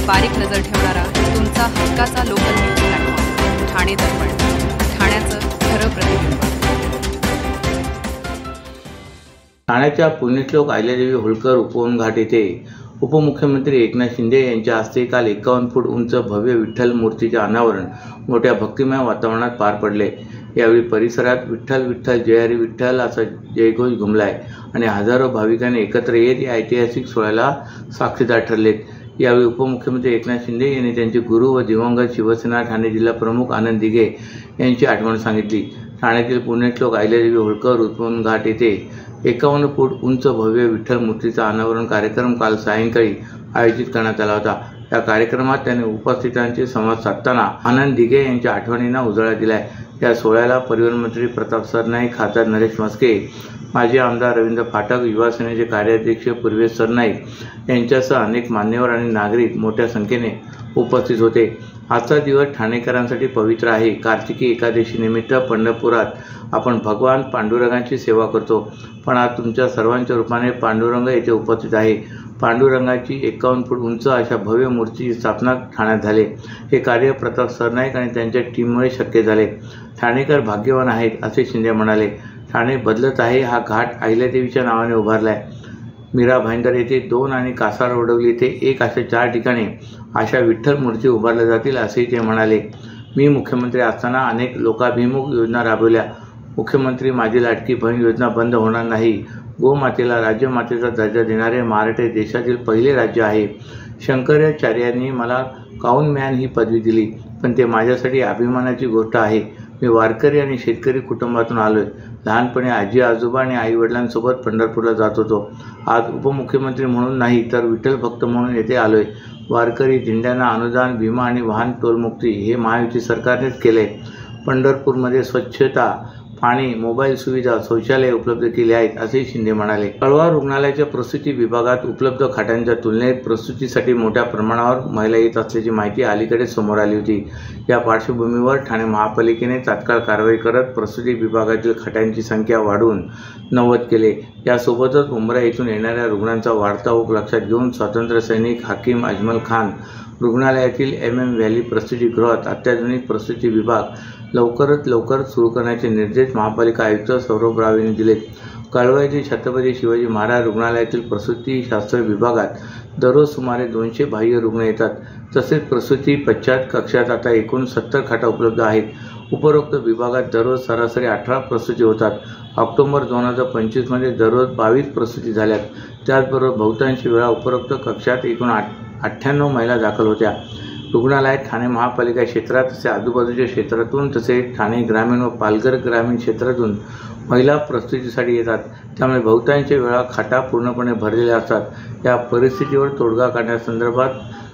बारीक नजर ठेवणारा तुमचा हक्काचा लोकल न्यूज प्लॅटफॉर्म ठाणे दर्पण, ठाण्याचं खरं प्रतिबिंब। ठाण्याच्या पुण्यश्लोक अहिल्यादेवी होळकर उपवनघाट येथे उपमुख्यमंत्री एकनाथ शिंदे यांच्या हस्ते काल 51 फूट उंच भव्य विठ्ठल मूर्तीचे अनावरण मोठ्या भक्तिमय वातावरणात पार पडले। यावेळी परिसरात विठ्ठल विठ्ठल जय हरी विठ्ठल असा जयघोष घुमलाय आणि हजारो भाविकांनी एकत्र येत या ऐतिहासिक सोहळ्याला साक्षीदार ठरलेत। यावेळी उपमुख्यमंत्री एकनाथ शिंदे यांनी त्यांचे गुरु व दिवंगत शिवसेना ठाणे जिल्हा प्रमुख आनंद दिघे यांची आठवण सांगितली। ठाण्यातील पुण्यश्लोक अहिल्यादेवी होळकर उपवनघाट येथे 51 फूट उंच भव्य विठ्ठल मूर्तीचा अनावरण कार्यक्रम काल सायंकाळी आयोजित करण्यात आला होता। या कार्यक्रमात त्यांनी उपस्थितांशी संवाद साधताना आनंद दिघे यांच्या आठवणींना उजाळा दिलाय। या सोहळ्याला परिवहन मंत्री प्रताप सरनाईक, खासदार नरेश म्हस्के, माजी आमदार रवींद्र फाटक, युवा सेनेचे कार्याध्यक्ष पूर्वेश सरनाईक यांच्यासह अनेक मान्यवर आणि नागरिक मोठ्या संख्येने उपस्थित होते। आजचा दिवस ठाणेकरांसाठी पवित्र आहे। कार्तिकी एकादशी निमित्त पंढरपुरात आपण भगवान पांडुरंगाची सेवा करतो, पण आज तुमच्या सर्वांच्या रूपाने पांडुरंग येथे उपस्थित आहे। पांडुरंगाची 51 फूट उंच अशा भव्य मूर्तीची स्थापना ठाण्यात झाली। हे कार्य प्रताप सरनाईक आणि त्यांच्या टीममुळे शक्य झाले। ठाणेकर भाग्यवान आहेत असे शिंदे म्हणाले। ठाणे बदलत आहे। हा घाट अहिल्यादेवीच्या नावाने उभारलाय। मीरा भाईंदर येथे 2 आणि कासार वडवली येथे 1 अशा 4 ठिकाणी अशा विठ्ठल मूर्ती उभारल्या जातील असेही ते म्हणाले। मी मुख्यमंत्री असताना अनेक लोकाभिमुख योजना राबवल्या। मुख्यमंत्री माझी लाडकी बहीण योजना बंद होणार नाही। गोमातेला राज्यमातेचा दर्जा देणारे महाराष्ट्र देशातील पहिले राज्य आहे। शंकराचार्यांनी मला काउन मॅन ही पदवी दिली, पण ते माझ्यासाठी अभिमानाची गोष्ट आहे। मी वारकरी आणि शेतकरी कुटुंबातून आलोय। लहानपणी आजी आजोबा आणि आई वडिलांसोबत पंढरपूरला जात होतो। आज उपमुख्यमंत्री म्हणून नाही तर विठ्ठल भक्त म्हणून येथे आलोय। वारकरी दिंड्यांना अनुदान, विमा आणि वाहन टोलमुक्ती हे महायुती सरकारनेच केले। पंढरपूरमध्ये स्वच्छता, पाणी, मोबाईल सुविधा, शौचालय उपलब्ध केले आहेत असे शिंदे म्हणाले। कळवा रुग्णालयाच्या प्रसूती विभागात उपलब्ध खाटांच्या तुलनेत प्रसूतीसाठी मोठ्या प्रमाणावर महिला येत असल्याची माहिती अलीकडे समोर आली होती। या पार्श्वभूमीवर ठाणे महापालिकेने तात्काळ कारवाई करत प्रसूती विभागातील खाटांची संख्या वाढवून 90 केले। यासोबतच मुंब्रा येथून येणाऱ्या रुग्णांचा वाढता ओघ लक्षात घेऊन स्वातंत्र्य सैनिक हाकीम अजमल खान रुग्णालयातील MM व्हॅली प्रसूतीगृहात अत्याधुनिक प्रसूती विभाग लवकरात लवकर सुरू करण्याचे निर्देश महापालिका आयुक्त सौरभ राव यांनी दिलेत। कळवा येथील छत्रपती शिवाजी महाराज रुग्णालयातील प्रसूतीशास्त्र विभागात दररोज सुमारे 200 बाह्य रुग्ण येतात। तसेच प्रसूती पश्चात कक्षात आता एकूण 70 खाटा उपलब्ध आहेत। उपरोक्त विभागात दररोज सरासरी 18 प्रसूती होतात। ऑक्टोबर 2025 मध्ये दररोज 22 प्रसूती झाल्यात। त्याचबरोबर बहुतांश वेळा उपरोक्त कक्षात एकूण 98 महिला दाखल होत्या। रुग्णालयात ठाणे महापालिका क्षेत्रात तसे आजूबाजूच्या क्षेत्रातून तसेच ठाणे ग्रामीण व पालघर ग्रामीण क्षेत्रातून महिला प्रसूतीसाठी येतात। त्यामुळे बहुतांश वेळा खाटा पूर्णपणे भरलेल्या असतात। या परिस्थितीवर तोडगा काढण्यासंदर्भात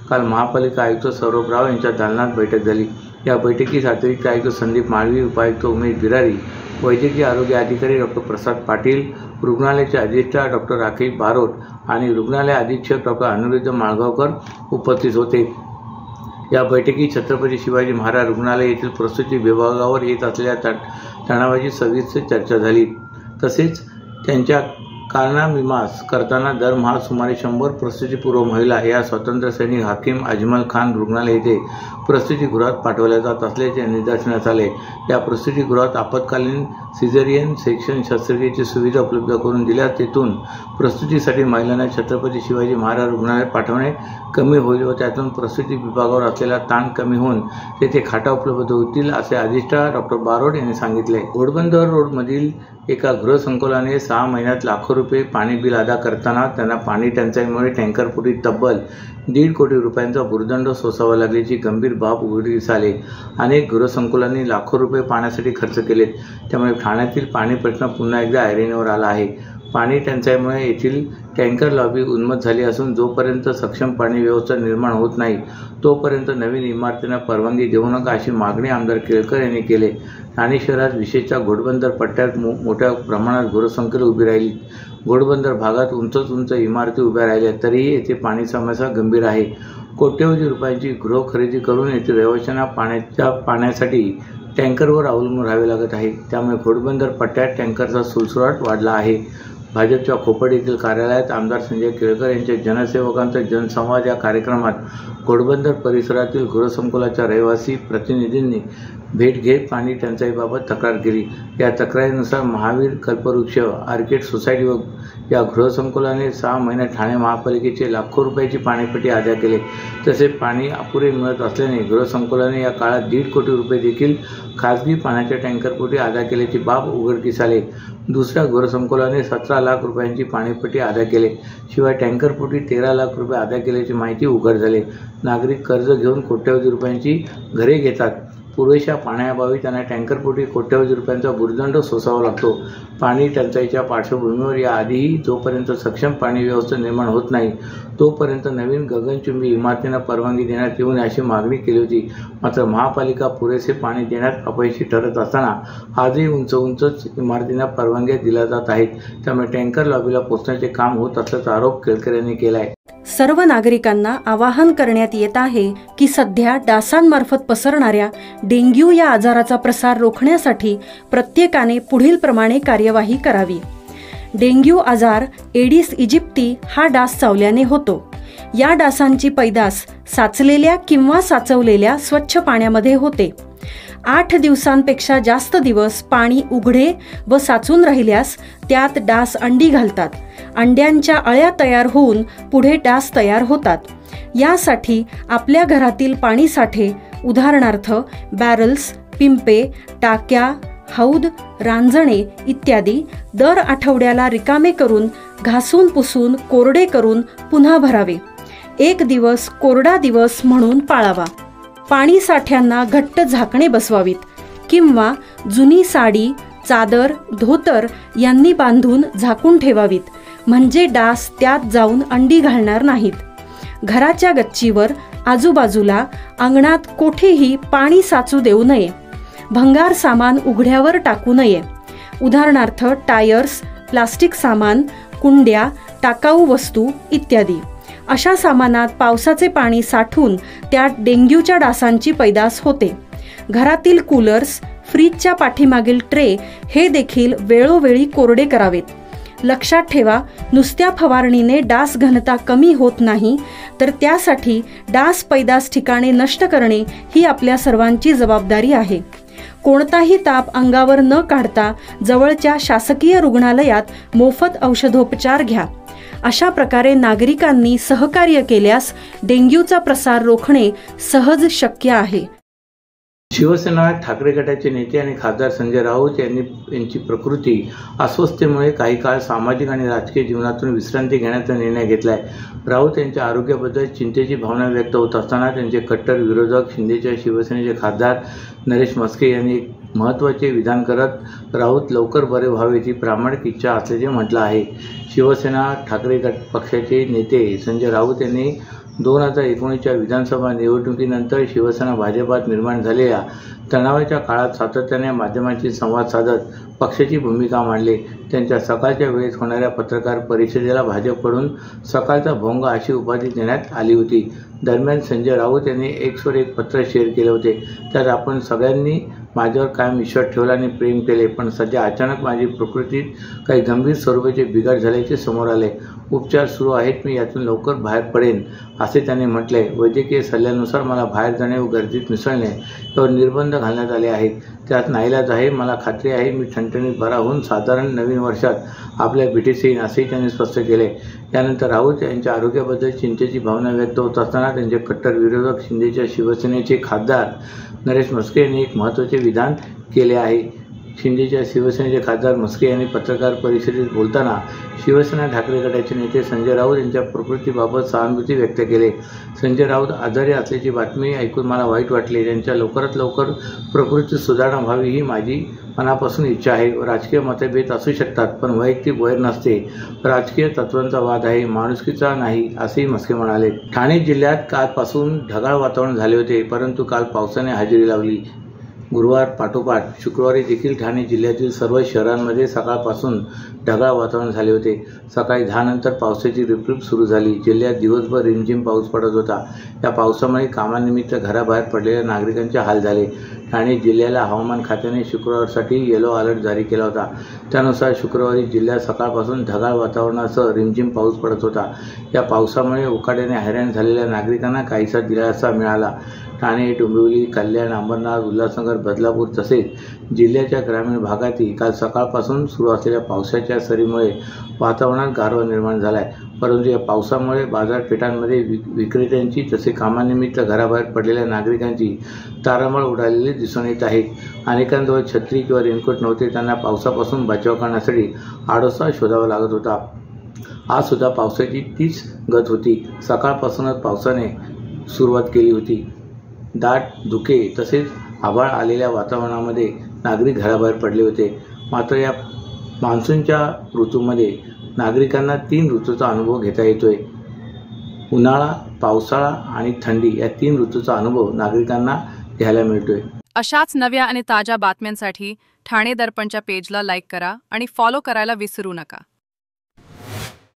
काल महापालिका आयुक्त सौरभ राव यांच्या दालनात बैठक झाली। या बैठकीस अतिरिक्त आयुक्त संदीप माळवी, उपायुक्त उमेश बिरारी, वैद्यकीय आरोग्य अधिकारी डॉ. प्रसाद पाटील, रुग्णालयाचे अधिष्ठाता डॉ. राकेश बारोट आणि रुग्णालय अधीक्षक डॉ. अनिरुद्ध माळगावकर उपस्थित होते। या बैठकीत छत्रपती शिवाजी महाराज रुग्णालय येथील प्रसूती विभागावर येत असलेल्या तणावाची सविस्तर चर्चा झाली। तसेच त्यांच्या कारणामीमास करताना दरमहा सुमारे 100 प्रसूतीपूर्व महिला या स्वातंत्र्य सैनिक हाकीम अजमल खान रुग्णालय येथे प्रसूतीगृहात पाठवल्या जात असल्याचे निदर्शनास आले। या प्रसूतीगृहात आपत्कालीन सिझेरियन सेक्शन शस्त्रक्रियेची सुविधा उपलब्ध करून दिल्यास तेथून प्रसूतीसाठी महिलांना छत्रपती शिवाजी महाराज रुग्णालयात पाठवणे कमी होईल व त्यातून प्रसूती विभागावर असलेला ताण कमी होऊन तेथे खाटा उपलब्ध होतील असे अधिष्ठाता डॉ. बारोट यांनी सांगितले। घोडबंदर रोडमधील एका गृहसंकुलाने 6 महिन्यात लाखो रुपये पाणी बिल अदा करताना त्यांना पाणी टंचाईमुळे टँकरपोटी तब्बल 1.5 कोटी रुपयांचा भुर्दंड सोसावा लागल्याची गंभीर बाब उघडकीस आली। अनेक गृहसंकुलांनी लाखो रुपये पाण्यासाठी खर्च केलेत। त्यामुळे ठाण्यातील पाणी प्रश्न पुन्हा एकदा ऐरणीवर आला आहे। पाणी टंचाईमुळे येथील टँकर लॉबी उन्मत्त झाली असून जोपर्यंत सक्षम पाणी व्यवस्था निर्माण होत नाही तोपर्यंत नवीन इमारतींना परवानगी देऊ नका अशी मागणी आमदार केळकर यांनी केली। ठाणे शहरात विशेषतः घोडबंदर पट्ट्यात मोठ्या प्रमाणात घोडसंकुले उभी राहिली। घोडबंदर भागात उंच इमारती उभ्या राहिल्या तरीही येथे पाणी समस्या गंभीर आहे। कोट्यवधी रुपयांची गृह खरेदी करून येथे रहिवाशांना पाण्यासाठी टँकरवर अवलंबून राहावे लागत आहे। त्यामुळे घोडबंदर पट्ट्यात टँकरचा सुळसुळाट वाढला आहे। भाजपच्या खोपड येथील कार्यालयात आमदार संजय केळकर यांच्या जनसेवकांचा जनसंवाद या कार्यक्रमात घोडबंदर परिसरातील गृहसंकुलाच्या रहिवासी प्रतिनिधींनी भेट घेत पाणी टंचाईबाबत तक्रार केली। या तक्रारीनुसार महावीर कल्पवृक्ष आर्किड सोसायटी व या गृहसंकुलाने 6 महिन्यात ठाणे महापालिकेचे लाखो रुपयाची पाणीपट्टी अदा केले। तसेच पाणी अपुरे मिळत असल्याने गृहसंकुलाने या काळात 1.5 कोटी रुपये देखील खासगी पाण्याच्या टँकरपोटी अदा केल्याची बाब उघडकीस आली। दुसऱ्या गृहसंकुलाने 17 लाख रुपयांची पाणीपट्टी अदा केले। शिवाय टँकरपोटी 13 लाख रुपये अदा केल्याची माहिती उघड झाली। नागरिक कर्ज घेऊन कोट्यवधी रुपयांची घरे घेतात। पुरेशा पाण्याअभावी त्यांना टँकरपोटी कोट्यवधी रुपयांचा भुर्दंड सोसावा लागतो। पाणी टंचाईच्या पार्श्वभूमीवर याआधीही जोपर्यंत सक्षम पाणी व्यवस्था निर्माण होत नाही तोपर्यंत नवीन गगनचुंबी इमारतींना परवानगी देण्यात येऊन अशी मागणी केली होती। मात्र महापालिका पुरेसे पाणी देण्यात अपयशी ठरत असताना आजही उंच इमारतींना परवानग्या दिल्या जात आहेत। त्यामुळे टँकर लॉबीला पोहोचण्याचे काम होत असल्याचा आरोप केळकर यांनी केला आहे। सर्व नागरिकांना आवाहन करण्यात येत आहे की सध्या डासांमार्फत पसरणाऱ्या डेंग्यू या आजाराचा प्रसार रोखण्यासाठी प्रत्येकाने पुढील प्रमाणे कार्यवाही करावी। डेंग्यू आजार एडिस इजिप्ती हा डास चावल्याने होतो। या डासांची पैदास साचलेल्या किंवा साचवलेल्या स्वच्छ पाण्यामध्ये होते। 8 दिवसांपेक्षा जास्त दिवस पाणी उघडे व साचून राहिल्यास त्यात डास अंडी घालतात। अंड्यांच्या अळ्या तयार होऊन पुढे डास तयार होतात। यासाठी आपल्या घरातील पाणी साठे उदाहरणार्थ बॅरल्स, पिंपे, टाक्या, हौद, रांजणे इत्यादी दर आठवड्याला रिकामे करून घासून पुसून कोरडे करून पुन्हा भरावे। 1 दिवस कोरडा दिवस म्हणून पाळावा। पाणी साठ्यांना घट्ट झाकणे बसवावीत किंवा जुनी साडी, चादर, धोतर यांनी बांधून झाकून ठेवावीत, म्हणजे डास त्यात जाऊन अंडी घालणार नाहीत। घराच्या गच्चीवर आजूबाजूला अंगणात कोठेही पाणी साचू देऊ नये। भंगार सामान उघड्यावर टाकू नये, उदाहरणार्थ टायर्स, प्लास्टिक सामान, कुंड्या, टाकाऊ वस्तू इत्यादी। अशा सामानात पावसाचे पाणी साठून त्यात डेंग्यूच्या डासांची पैदास होते। घरातील कूलर्स, फ्रीजच्या पाठीमागील ट्रे हे देखील वेळोवेळी कोरडे करावेत। लक्षात ठेवा, नुसत्या फवारणीने डास घनता कमी होत नाही, तर त्यासाठी डास पैदास ठिकाणे नष्ट करणे ही आपल्या सर्वांची जबाबदारी आहे। कोणताही ताप अंगावर न काढता जवळच्या शासकीय रुग्णालयात मोफत औषधोपचार घ्या। अशा प्रकारे नागरिकांनी सहकार्य केल्यास डेंग्यूचा प्रसार रोखणे सहज शक्य आहे। शिवसेना ठाकरे गटाचे नेते आणि खासदार संजय राऊत यांची प्रकृती अस्वस्थतेमुळे काही काळ सामाजिक आणि राजकीय जीवनातून विश्रांती घेण्याचा निर्णय घेतलाय। राऊत यांच्या आरोग्याबद्दल चिंतेची भावना व्यक्त होत असताना त्यांचे कट्टर विरोधक शिंदेच्या शिवसेनेचे खासदार नरेश म्हस्के यांनी एक महत्त्वाचे विधान करत राऊत लवकर बरे व्हावेची प्रामाणिक इच्छा असल्याचे म्हटलं आहे। शिवसेना ठाकरे गट पक्षाचे नेते संजय राऊत यांनी 2019च्या विधानसभा निवडणुकीनंतर शिवसेना भाजपात निर्माण झालेल्या तणावाच्या काळात सातत्याने माध्यमांशी संवाद साधत पक्षाची भूमिका मांडली। त्यांच्या सकाळच्या वेळेत होणाऱ्या पत्रकार परिषदेला भाजपकडून सकाळचा भोंग अशी उपाधी देण्यात आली होती। दरम्यान संजय राऊत यांनी एक्सवर एक पत्र शेअर केले होते। त्यात आपण सगळ्यांनी माझ्यावर कायम विश्वास ठेवला आणि प्रेम केले, पण सध्या अचानक माझी प्रकृतीत काही गंभीर स्वरूपाचे बिघाड झाल्याचे समोर आले। उपचार सुरू आहेत, मी यातून लवकर बाहेर पडेन असे त्यांनी म्हटले। वैद्यकीय सल्ल्यानुसार मला बाहेर जाणे व गर्दीत मिसळणे यावर निर्बंध घालण्यात आले आहेत। त्यात नाईलाज आहे। मला खात्री आहे मी ठणठणीत बरा होऊन साधारण नवीन वर्षात आपल्या भेटीस येईन असेही त्यांनी स्पष्ट केले। यानंतर राऊत यांच्या आरोग्याबद्दल चिंतेची भावना व्यक्त होत असताना त्यांचे कट्टर विरोधक शिंदेच्या शिवसेनेचे खासदार नरेश म्हस्के यांनी एक महत्त्वाचे विधान केले आहे। शिंदेच्या शिवसेनेचे खासदार म्हस्के यांनी पत्रकार परिषदेत बोलताना शिवसेना ठाकरे गटाचे नेते संजय राऊत यांच्या प्रकृतीबाबत सहानुभूती व्यक्त केली। संजय राऊत आजारी असल्याची बातमी ऐकून मला वाईट वाटले। त्यांच्या लवकरात लवकर प्रकृती सुधारणा व्हावी ही माझी मनापासून इच्छा आहे। राजकीय मतभेद असू शकतात, पण वैयक्तिक वैर नसते। राजकीय तत्वांचा वाद आहे, माणुसकीचा नाही असेही म्हस्के म्हणाले। ठाणे जिल्ह्यात कालपासून ढगाळ वातावरण झाले होते, परंतु काल पावसाने हजेरी लावली। गुरुवार पाठोपाठ शुक्रवारी देखील ठाणे जिल्ह्यातील सर्व शहरांमध्ये सकाळपासून ढगाळ वातावरण झाले होते. सकाळी 10 नंतर पावसाची रिपरिप सुरू झाली. जिल्ह्यात दिवसभर रिमझिम पाऊस पडत होता. या पावसामुळे कामानिमित्त घराबाहेर पडलेल्या नागरिकांचे हाल झाले. ठाणे जिल्ह्याला हवामान खात्याने शुक्रवारसाठी येलो अलर्ट जारी केला होता. त्यानुसार शुक्रवारी जिल्ह्यात सकाळपासून ढगाळ वातावरणासह रिमझिम पाऊस पडत होता. या पावसामुळे उकाड्याने हैराण झालेल्या नागरिकांना काहीसा दिलासा मिळाला. ठाणे, डोंबिवली, कल्याण, अंबरनाथ, उल्हासनगर, बदलापूर तसेच जिल्ह्याच्या ग्रामीण भागातही काल सकाळपासून सुरू असलेल्या पावसाच्या सरीमुळे वातावरणात गारवा निर्माण झाला आहे. परंतु या पावसामुळे बाजारपेठांमध्ये विक्रेत्यांची तसे कामानिमित्त घराबाहेर पडलेल्या नागरिकांची तारांबळ उडालेली दिसून येत आहे. अनेकांजवळ छत्री किंवा रेनकोट नव्हते. त्यांना पावसापासून बचाव करण्यासाठी आडोसा शोधावा लागत होता. आज सुद्धा पावसाची तीच गत होती. सकाळपासूनच पावसाने सुरुवात केली होती. दाट धुके तसेच आभाळ आलेल्या वातावरणामध्ये नागरिक घराबाहेर पडले होते. मात्र या मान्सूनच्या ऋतूमध्ये नागरिकांना 3 ऋतूचा अनुभव घेता येतोय. उन्हाळा, पावसाळा आणि थंडी या 3 ऋतूचा अनुभव नागरिकांना घ्यायला मिळतोय. अशाच नव्या आणि ताज्या बातम्यांसाठी ठाणे दर्पणच्या पेजला लाईक करा आणि फॉलो करायला विसरू नका.